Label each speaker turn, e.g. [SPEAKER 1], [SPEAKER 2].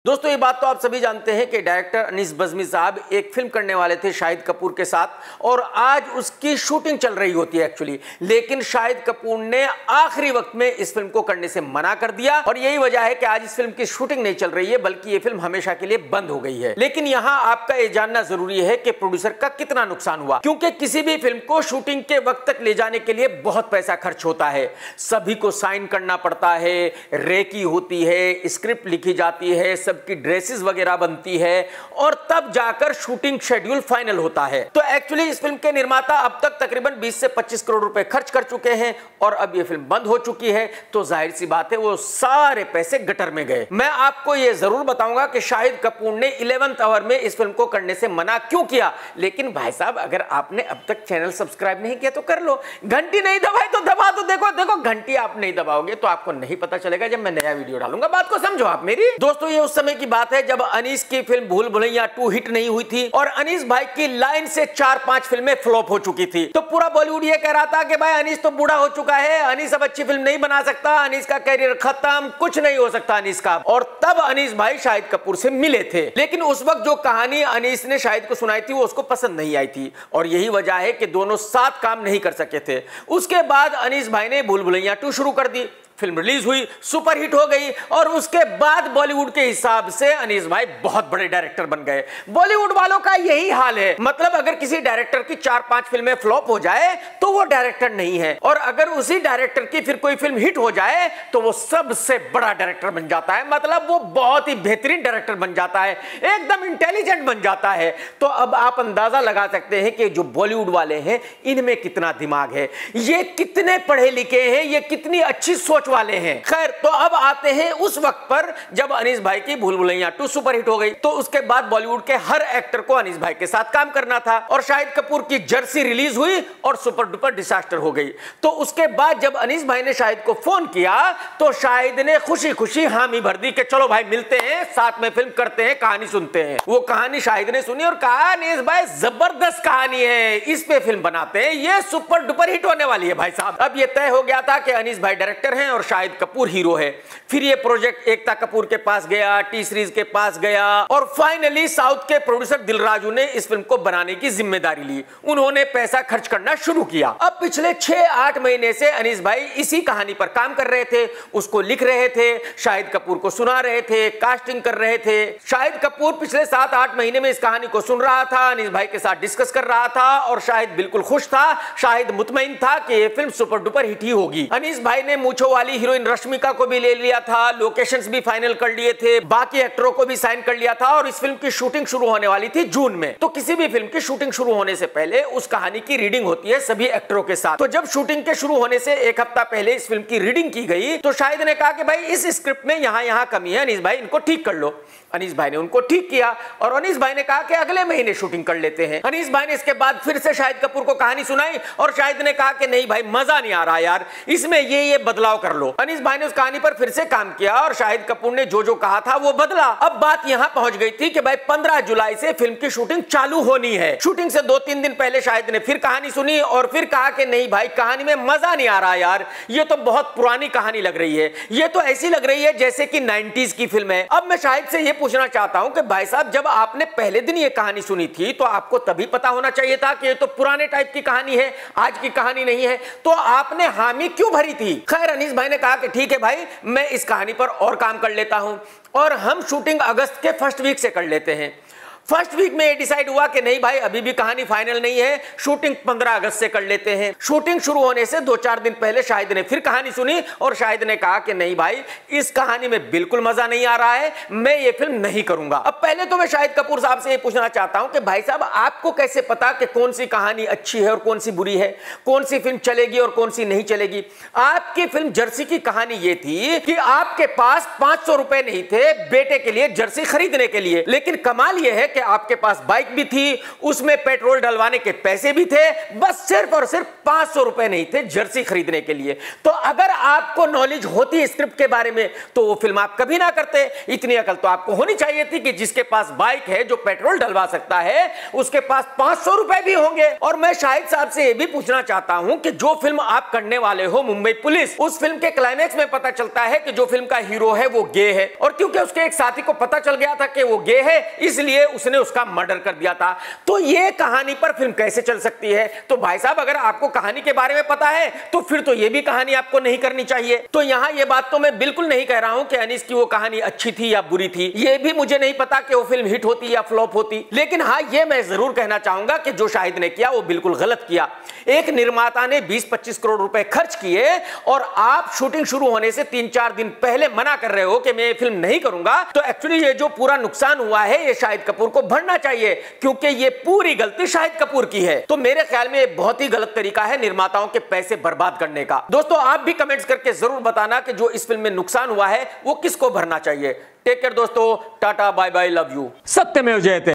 [SPEAKER 1] दोस्तों ये बात तो आप सभी जानते हैं कि डायरेक्टर अनीस बज़्मी साहब एक फिल्म करने वाले थे शाहिद कपूर के साथ और आज उसकी शूटिंग चल रही होती है एक्चुअली, लेकिन शाहिद कपूर ने आखिरी वक्त में इस फिल्म को करने से मना कर दिया और यही वजह है कि आज इस फिल्म की शूटिंग नहीं चल रही है बल्कि ये फिल्म हमेशा के लिए बंद हो गई है। लेकिन यहाँ आपका ये जानना जरूरी है कि प्रोड्यूसर का कितना नुकसान हुआ, क्योंकि किसी भी फिल्म को शूटिंग के वक्त तक ले जाने के लिए बहुत पैसा खर्च होता है, सभी को साइन करना पड़ता है, रेकी होती है, स्क्रिप्ट लिखी जाती है, की ड्रेसेस वगैरह बनती है और तब जाकर शूटिंग शेड्यूल फाइनल होता है। तो एक्चुअली इस फिल्म के निर्माता अब तक तकरीबन 20 से 25 करोड़ रुपए खर्च कर चुके हैं और अब ये फिल्म बंद हो चुकी है, तो जाहिर सी बात है वो सारे पैसे गटर में गए। मैं आपको ये जरूर बताऊंगा कि शाहिद कपूर ने 11th आवर में इस फिल्म को करने से मना क्यों किया। लेकिन भाई साहब, अगर आपने अब तक चैनल सब्सक्राइब नहीं किया तो कर लो, घंटी नहीं दबाई तो दबा दो। देखो घंटी आप नहीं दबाओगे तो आपको नहीं पता चलेगा जब मैं नया वीडियो डालूंगा। बात को समझो आप मेरी। दोस्तों ये उस समय की बात है जब अनीस की फिल्म भूल भुलैया 2 हिट नहीं हुई थी और अनीस भाई की लाइन से 4-5 फिल्में फ्लॉप हो चुकी थी। तो पूरा बॉलीवुड ये कह रहा था कि भाई अनीस तो बूढ़ा हो चुका है, अनीस अब अच्छी फिल्म नहीं बना सकता, अनीस का कैरियर खत्म, कुछ नहीं हो सकता अनीस का। और तब अनीस भाई शाहिद कपूर से मिले थे, लेकिन उस वक्त जो कहानी अनीस ने शाहिद को सुनाई थी वो उसको पसंद नहीं आई थी और यही वजह है कि दोनों साथ काम नहीं कर सके थे। उसके बाद अनीस भाई ने भूल भुलैया 2 शुरू कर दी, फिल्म रिलीज हुई, सुपर हिट हो गई और उसके बाद बॉलीवुड के हिसाब से अनीस भाई बहुत बड़े डायरेक्टर बन गए। बॉलीवुड वालों का यही हाल है, मतलब अगर किसी डायरेक्टर की 4-5 फिल्में फ्लॉप हो जाए तो वो डायरेक्टर नहीं है और अगर उसी डायरेक्टर की फिर कोई फिल्म हिट हो जाए तो वो सबसे बड़ा डायरेक्टर बन जाता है, मतलब वो बहुत ही बेहतरीन डायरेक्टर बन जाता है, एकदम इंटेलिजेंट बन जाता है। तो अब आप अंदाजा लगा सकते हैं कि जो बॉलीवुड वाले हैं इनमें कितना दिमाग है, ये कितने पढ़े लिखे हैं, ये कितनी अच्छी सोच वाले हैं। खैर, तो अब आते हैं उस वक्त पर जब अनीस भाई की भूल भुलैया 2 सुपर हिट हो गई। तो उसके बाद बॉलीवुड के हर एक्टर को अनीस भाई के साथ काम करना था और शाहिद कपूर की जर्सी रिलीज हुई और सुपर डुपर डिजास्टर हो गई। तो उसके बाद जब अनीस भाई ने शाहिद को फोन किया तो शाहिद ने खुशी खुशी हामी भर दी कि चलो भाई मिलते हैं, साथ में फिल्म करते हैं, कहानी सुनते हैं। वो कहानी शाहिद ने सुनी और कहा अनीस भाई जबरदस्त कहानी है, इस पे फिल्म बनाते हैं, ये सुपर डुपर हिट होने वाली है भाई साहब। अब ये तय हो गया था कि अनीस भाई डायरेक्टर हैं और शाहिद कपूर हीरो है। फिर ये प्रोजेक्ट एकता कपूर के पास गया, टी सीरीज के पास गया और फाइनली साउथ के प्रोड्यूसर दिलराजू ने इस फिल्म को बनाने की जिम्मेदारी ली। उन्होंने पैसा खर्च करना शुरू किया। अब पिछले 6-8 महीने से अनीस भाई इसी कहानी पर काम कर रहे थे, उसको लिख रहे थे, शाहिद कपूर को सुना रहे थे, कास्टिंग कर रहे थे। शाहिद कपूर पिछले 7-8 महीने में इस कहानी को सुन रहा था, अनीस भाई के साथ डिस्कस कर रहा था और शाहिद बिल्कुल खुश था, शाहिद मुतमईन था कि ये फिल्म सुपर डुपर हिट ही होगी। अनीस भाई ने मूंछों वाली हीरोइन रश्मिका को भी ले लिया था, लोकेशंस भी फाइनल कर लिए थे, बाकी एक्टरों को भी साइन कर लिया था और इस फिल्म की शूटिंग शुरू होने वाली थी जून में। तो किसी भी फिल्म की शूटिंग शुरू होने से पहले उस कहानी की रीडिंग होती है सभी एक्टरों के साथ। तो जब शूटिंग के शुरू होने से 1 हफ्ता पहले इस फिल्म की रीडिंग की गई तो शाहिद ने कहा कि भाई इस स्क्रिप्ट में यहां कमी है, अनीस भाई इनको ठीक कर लो। अनीस भाई ने उनको ठीक किया और अनीस भाई ने कहा कि अगले महीने शूटिंग कर लेते हैं। अनीस भाई ने इसके बाद फिर से शाहिद कपूर को कहानी सुनाई और शाहिद ने कहा कि नहीं भाई मजा नहीं आ रहा यार, इसमें ये बदलाव कर लो। अनीस भाई ने उस कहानी पर फिर से काम किया और शाहिद कपूर ने जो कहा था वो बदला। अब बात यहां पहुंच गई थी कि भाई 15 जुलाई से फिल्म की शूटिंग चालू होनी है। शूटिंग से 2-3 दिन पहले शाहिद ने फिर कहानी सुनी और फिर कहा कि नहीं भाई कहानी में मजा नहीं आ रहा यार, ये तो बहुत पुरानी कहानी लग रही है, ये तो ऐसी लग रही है जैसे कि 90s की फिल्म है। अब मैं शाहिद से ये पूछना चाहता हूं कि भाई साहब जब आपने पहले दिन ये कहानी सुनी थी तो आपको तभी पता होना चाहिए था कि ये तो पुराने टाइप की कहानी है, आज की कहानी नहीं है, तो आपने हामी क्यों भरी थी? खैर अनीस भाई ने कहा कि ठीक है भाई मैं इस कहानी पर और काम कर लेता हूं और हम शूटिंग अगस्त के फर्स्ट वीक से कर लेते हैं। फर्स्ट वीक में ये डिसाइड हुआ कि नहीं भाई अभी भी कहानी फाइनल नहीं है, शूटिंग 15 अगस्त से कर लेते हैं। शूटिंग शुरू होने से 2-4 दिन पहले शाहिद ने फिर कहानी सुनी और शाहिद ने कहा कि नहीं भाई इस कहानी में बिल्कुल मजा नहीं आ रहा है, मैं ये फिल्म नहीं करूंगा। अब पहले तो मैं शाहिद कपूर साहब से ये पूछना चाहता हूं कि भाई साहब आपको कैसे पता कि कौन सी कहानी अच्छी है और कौन सी बुरी है, कौन सी फिल्म चलेगी और कौन सी नहीं चलेगी? आपकी फिल्म जर्सी की कहानी ये थी कि आपके पास 500 रुपए नहीं थे बेटे के लिए जर्सी खरीदने के लिए, लेकिन कमाल यह है कि आपके पास बाइक भी थी, उसमें पेट्रोल डलवाने के पैसे भी थे, बस सिर्फ और सिर्फ 500 रुपए नहीं थे जर्सी खरीदने के लिए। तो अगर आपको नॉलेज होती स्क्रिप्ट के बारे में तो वो फिल्म आप कभी ना करते। इतनी अकल तो आपको होनी चाहिए थी कि जिसके पास बाइक है, जो पेट्रोल डलवा सकता है, उसके पास 500 रुपए भी होंगे। और मैं शाहिद साहब से यह भी पूछना चाहता हूं कि जो फिल्म आप करने वाले हो मुंबई पुलिस, उस फिल्म के क्लाइमैक्स में पता चलता है कि जो फिल्म का हीरो है वो गे है, और क्योंकि उसके एक साथी को पता चल गया था कि वो गे है, इसलिए उसने उसका मर्डर कर दिया था। तो ये कहानी पर फिल्म कैसे चल सकती है? तो भाई साहब, अगर आपको कहानी के बारे में पता है तो फिर तो ये भी कहानी आपको नहीं करनी चाहिए। तो यहां ये बात तो मैं बिल्कुल नहीं कह रहा हूं कि अनीस की वो कहानी अच्छी थी या बुरी थी, ये भी मुझे नहीं पता कि वो फिल्म हिट होती या फ्लॉप होती, लेकिन हाँ ये मैं जरूर कहना चाहूंगा कि जो शाहिद ने किया वो बिल्कुल गलत किया। एक निर्माता ने 20-25 करोड़ रुपए खर्च किए और आप शूटिंग शुरू होने से 3-4 दिन पहले मना कर रहे हो कि मैं ये फिल्म नहीं करूंगा, तो एक्चुअली ये जो पूरा नुकसान हुआ है ये शाहिद कपूर को भरना चाहिए, क्योंकि ये पूरी गलती शाहिद कपूर की है। तो मेरे ख्याल में ये बहुत ही गलत तरीका है निर्माताओं के पैसे बर्बाद करने का। दोस्तों, आप भी कमेंट्स करके जरूर बताना कि जो इस फिल्म में नुकसान हुआ है वो किसको भरना चाहिए। टेक केयर दोस्तों, tata bye bye, love you. सत्यमेव जयते।